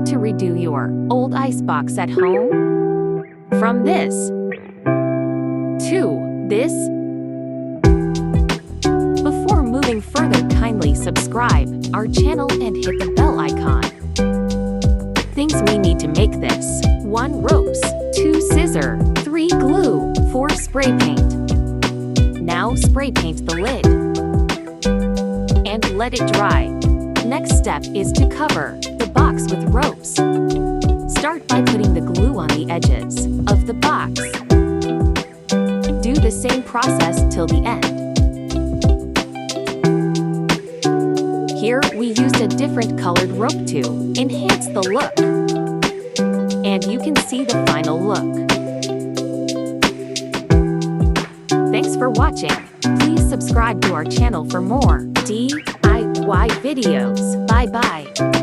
to redo your old icebox at home? From this to this? Before moving further, kindly subscribe our channel and hit the bell icon. Things we need to make this: 1 ropes, 2 scissor, 3 glue, 4 spray paint. Now spray paint the lid and let it dry. Next step is to cover the box with ropes. Start by putting the glue on the edges of the box. Do the same process till the end. Here we used a different colored rope to enhance the look. And you can see the final look. Thanks for watching. Please subscribe to our channel for more DIY videos. Bye bye.